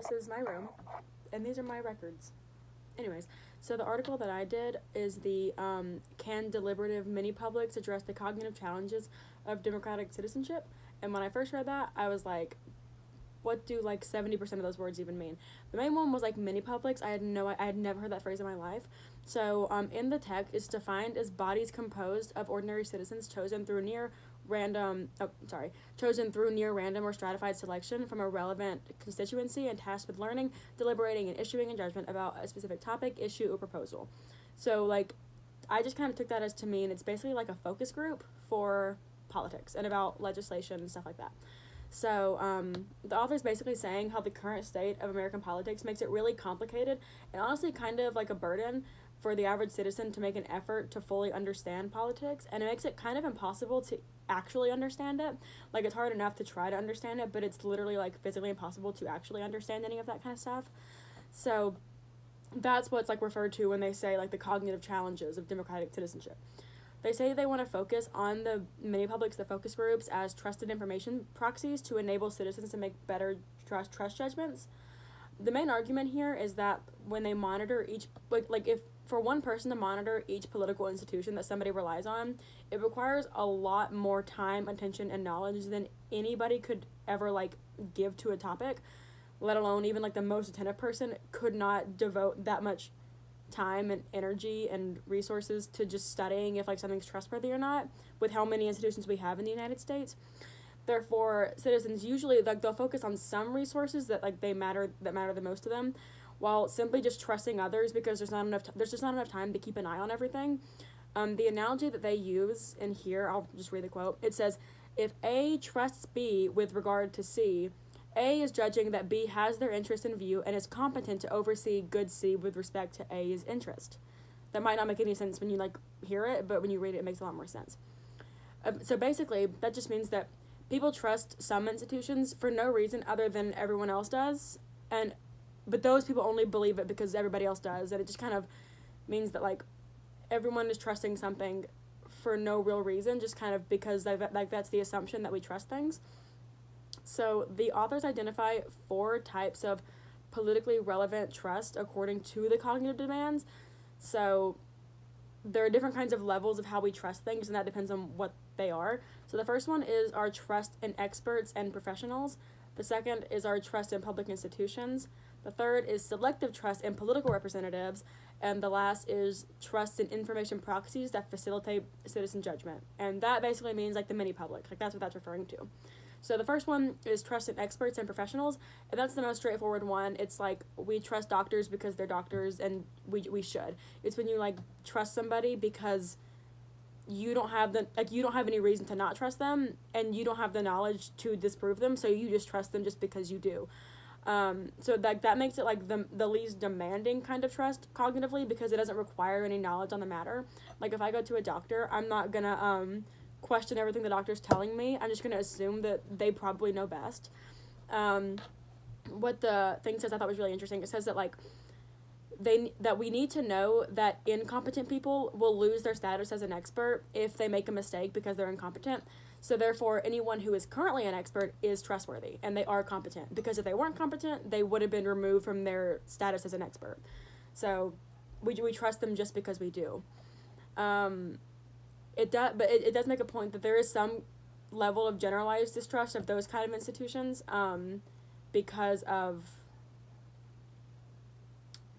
this is my room, and these are my records. Anyways, so the article that I did is the Can Deliberative MiniPublics Address the Cognitive Challenges of Democratic Citizenship? And when I first read that, I was like, what do like 70% of those words even mean? The main one was like MiniPublics. I had never heard that phrase in my life. So in the text, it's defined as bodies composed of ordinary citizens chosen through near random or stratified selection from a relevant constituency and tasked with learning, deliberating, and issuing a judgment about a specific topic, issue, or proposal. So like, I just kind of took that as to mean it's basically like a focus group for politics and about legislation and stuff like that. So the author's basically saying how the current state of American politics makes it really complicated and honestly kind of like a burden for the average citizen to make an effort to fully understand politics, and it makes it kind of impossible to actually understand it. Like, it's hard enough to try to understand it, but it's literally like physically impossible to actually understand any of that kind of stuff. So that's what's like referred to when they say like the cognitive challenges of democratic citizenship. They say they want to focus on the MiniPublics, the focus groups, as trusted information proxies to enable citizens to make better trust judgments. The main argument here is that when they monitor each, like if for one person to monitor each political institution that somebody relies on, it requires a lot more time, attention, and knowledge than anybody could ever like give to a topic, let alone even like the most attentive person could not devote that much time and energy and resources to just studying if like something's trustworthy or not, with how many institutions we have in the United States. Therefore, citizens usually like they'll focus on some resources that like that matter the most to them, while simply just trusting others because there's just not enough time to keep an eye on everything. The analogy that they use in here, I'll just read the quote. It says, if A trusts B with regard to C, A is judging that B has their interest in view and is competent to oversee good C with respect to A's interest. That might not make any sense when you like hear it, but when you read it, it makes a lot more sense. So basically, that just means that people trust some institutions for no reason other than everyone else does, but those people only believe it because everybody else does, and it just kind of means that like everyone is trusting something for no real reason, just kind of because that's the assumption that we trust things. So the authors identify 4 types of politically relevant trust according to the cognitive demands. So there are different kinds of levels of how we trust things, and that depends on what they are. So the first one is our trust in experts and professionals. The second is our trust in public institutions. The third is selective trust in political representatives. And the last is trust in information proxies that facilitate citizen judgment. And that basically means like the MiniPublic. Like that's what that's referring to. So the first one is trust in experts and professionals, and that's the most straightforward one. It's like we trust doctors because they're doctors, and we should. It's when you like trust somebody because you don't have any reason to not trust them, and you don't have the knowledge to disprove them, so you just trust them just because you do. So that makes it like the least demanding kind of trust cognitively because it doesn't require any knowledge on the matter. Like if I go to a doctor, I'm not gonna question everything the doctor's telling me. I'm just going to assume that they probably know best. What the thing says I thought was really interesting, it says that like that we need to know that incompetent people will lose their status as an expert if they make a mistake because they're incompetent. So therefore, anyone who is currently an expert is trustworthy and they are competent, because if they weren't competent, they would have been removed from their status as an expert. So we trust them just because we do. It does make a point that there is some level of generalized distrust of those kind of institutions because of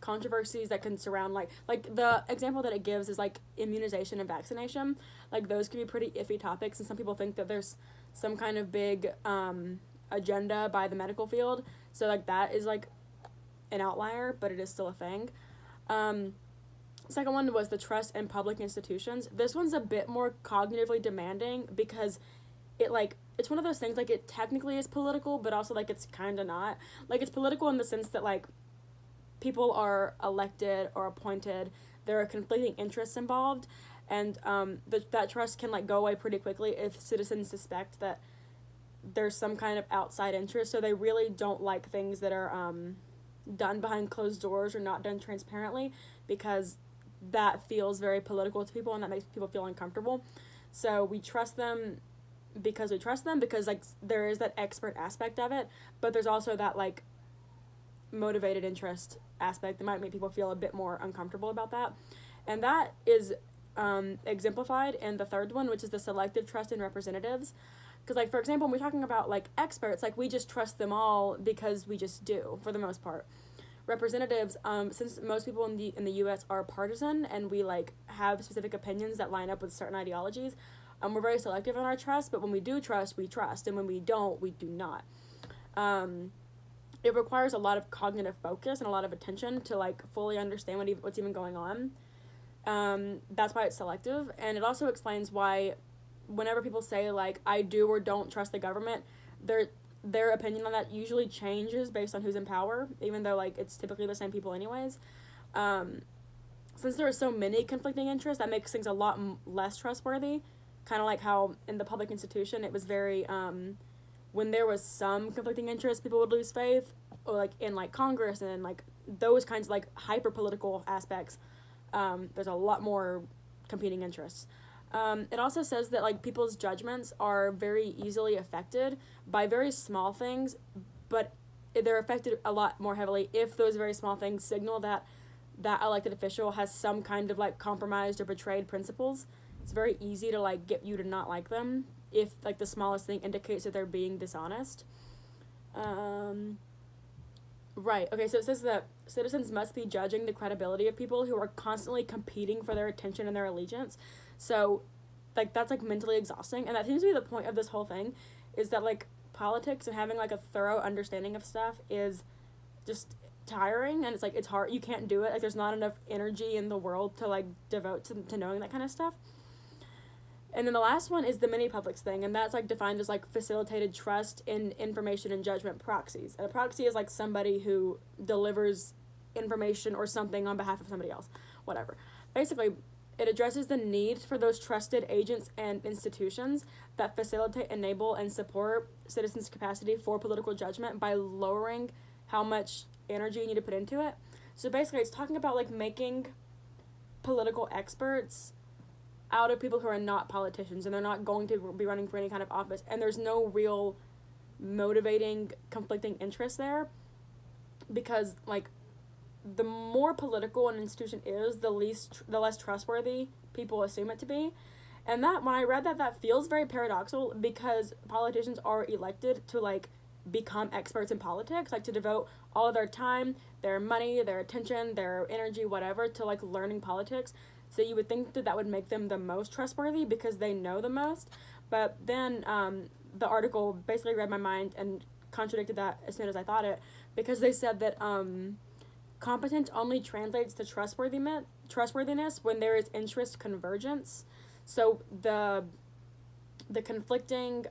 controversies that can surround like the example that it gives is like immunization and vaccination. Like those can be pretty iffy topics, and some people think that there's some kind of big agenda by the medical field. So like that is like an outlier, but it is still a thing. Second one was the trust in public institutions. This one's a bit more cognitively demanding because it's one of those things like it technically is political, but also like it's kind of not. Like it's political in the sense that like people are elected or appointed, there are conflicting interests involved, and that trust can like go away pretty quickly if citizens suspect that there's some kind of outside interest. So they really don't like things that are done behind closed doors or not done transparently, because that feels very political to people and that makes people feel uncomfortable. So we trust them because like there is that expert aspect of it, but there's also that like motivated interest aspect that might make people feel a bit more uncomfortable about that. And that is exemplified in the third one, which is the selective trust in representatives. Because, like, for example, when we're talking about, like, experts, like, we just trust them all because we just do, for the most part. Representatives, since most people in the U.S. are partisan and we, like, have specific opinions that line up with certain ideologies, we're very selective in our trust, but when we do trust, we trust, and when we don't, we do not. It requires a lot of cognitive focus and a lot of attention to, like, fully understand what's even going on. That's why it's selective, and it also explains why whenever people say, like, I do or don't trust the government, their opinion on that usually changes based on who's in power, even though, like, it's typically the same people anyways. Since there are so many conflicting interests, that makes things a lot less trustworthy, kind of like how in the public institution it was very, when there was some conflicting interests, people would lose faith, or, like, in, like, Congress and, like, those kinds of, like, hyper-political aspects, there's a lot more competing interests. It also says that, like, people's judgments are very easily affected by very small things, but they're affected a lot more heavily if those very small things signal that that elected official has some kind of, like, compromised or betrayed principles. It's very easy to, like, get you to not like them if, like, the smallest thing indicates that they're being dishonest. Right, okay, so it says that citizens must be judging the credibility of people who are constantly competing for their attention and their allegiance. So, like, that's, like, mentally exhausting, and that seems to be the point of this whole thing, is that, like, politics and having, like, a thorough understanding of stuff is just tiring, and it's, like, it's hard, you can't do it, like, there's not enough energy in the world to, like, devote to knowing that kind of stuff. And then the last one is the MiniPublics thing, and that's, like, defined as, like, facilitated trust in information and judgment proxies. And a proxy is, like, somebody who delivers information or something on behalf of somebody else, whatever. Basically, it addresses the need for those trusted agents and institutions that facilitate, enable, and support citizens' capacity for political judgment by lowering how much energy you need to put into it. So basically, it's talking about, like, making political experts out of people who are not politicians, and they're not going to be running for any kind of office, and there's no real motivating conflicting interest there, because, like, the more political an institution is, the less trustworthy people assume it to be. And that, when I read that, that feels very paradoxical, because politicians are elected to, like, become experts in politics, like, to devote all of their time, their money, their attention, their energy, whatever, to, like, learning politics. So you would think that that would make them the most trustworthy because they know the most. But then the article basically read my mind and contradicted that as soon as I thought it, because they said that competent only translates to trustworthiness when there is interest convergence. So the conflicting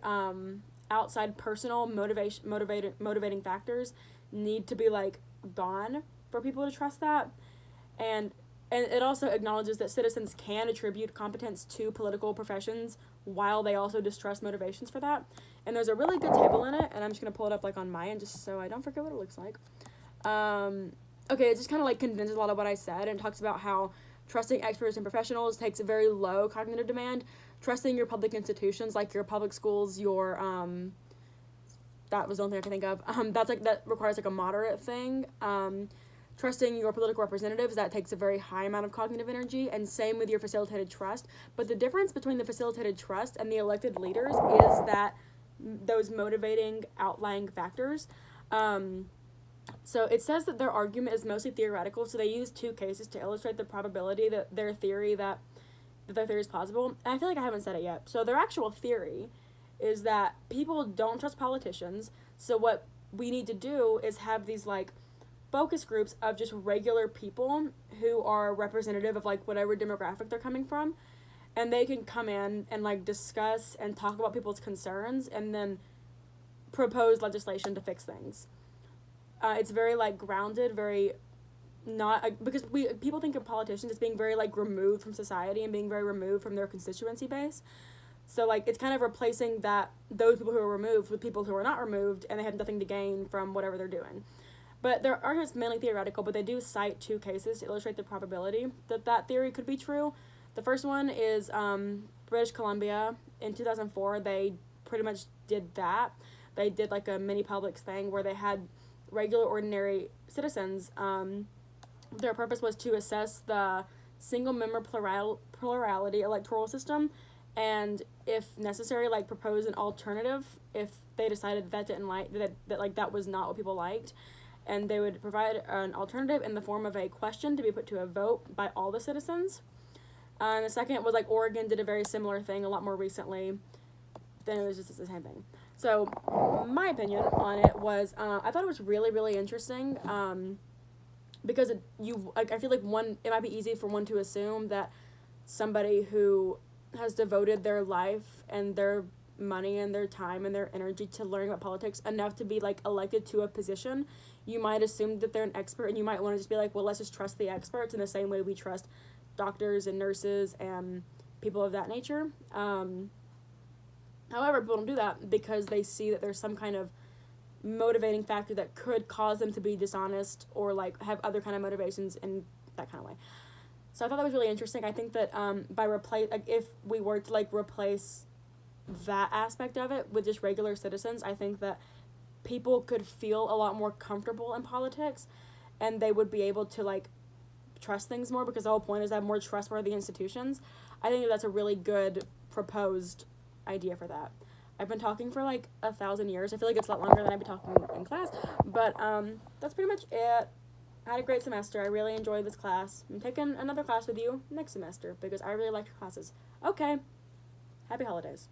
outside personal motivating factors need to be, like, gone for people to trust that. And it also acknowledges that citizens can attribute competence to political professions while they also distrust motivations for that. And there's a really good table in it, and I'm just going to pull it up, like, on my end just so I don't forget what it looks like. Okay, it just kind of, like, condenses a lot of what I said and talks about how trusting experts and professionals takes a very low cognitive demand. Trusting your public institutions, like your public schools, your, that was the only thing I could think of. That requires, like, a moderate thing. Trusting your political representatives, that takes a very high amount of cognitive energy, and same with your facilitated trust. But the difference between the facilitated trust and the elected leaders is that those motivating outlying factors. So it says that their argument is mostly theoretical, so they use two cases to illustrate the probability that their theory is plausible. And I feel like I haven't said it yet. So their actual theory is that people don't trust politicians, so what we need to do is have these, like, focus groups of just regular people who are representative of, like, whatever demographic they're coming from, and they can come in and, like, discuss and talk about people's concerns and then propose legislation to fix things. It's very, like, grounded, very not, because people think of politicians as being very, like, removed from society and being very removed from their constituency base. So, like, it's kind of replacing those people who are removed with people who are not removed, and they have nothing to gain from whatever they're doing. But their argument's mainly theoretical, but they do cite two cases to illustrate the probability that theory could be true. The first one is British Columbia. In 2004, they pretty much did that. They did, like, a MiniPublics thing where they had regular, ordinary citizens. Their purpose was to assess the single-member plurality electoral system, and if necessary, like, propose an alternative if they decided that didn't like that like that was not what people liked, and they would provide an alternative in the form of a question to be put to a vote by all the citizens. And the second was, like, Oregon did a very similar thing a lot more recently. Then it was just the same thing. So my opinion on it was, I thought it was really, really interesting, because I feel like it might be easy for one to assume that somebody who has devoted their life and their money and their time and their energy to learning about politics enough to be, like, elected to a position, you might assume that they're an expert, and you might want to just be like, well, let's just trust the experts in the same way we trust doctors and nurses and people of that nature. However, people don't do that because they see that there's some kind of motivating factor that could cause them to be dishonest or, like, have other kind of motivations in that kind of way. So I thought that was really interesting. I think that if we were to, like, replace that aspect of it with just regular citizens, I think that people could feel a lot more comfortable in politics, and they would be able to, like, trust things more, because the whole point is to have more trustworthy institutions. I think that's a really good proposed idea for that. I've been talking for, like, 1,000 years. I feel like it's a lot longer than I've been talking in class, but that's pretty much it. I had a great semester. I really enjoyed this class. I'm taking another class with you next semester because I really like your classes. Okay. Happy holidays.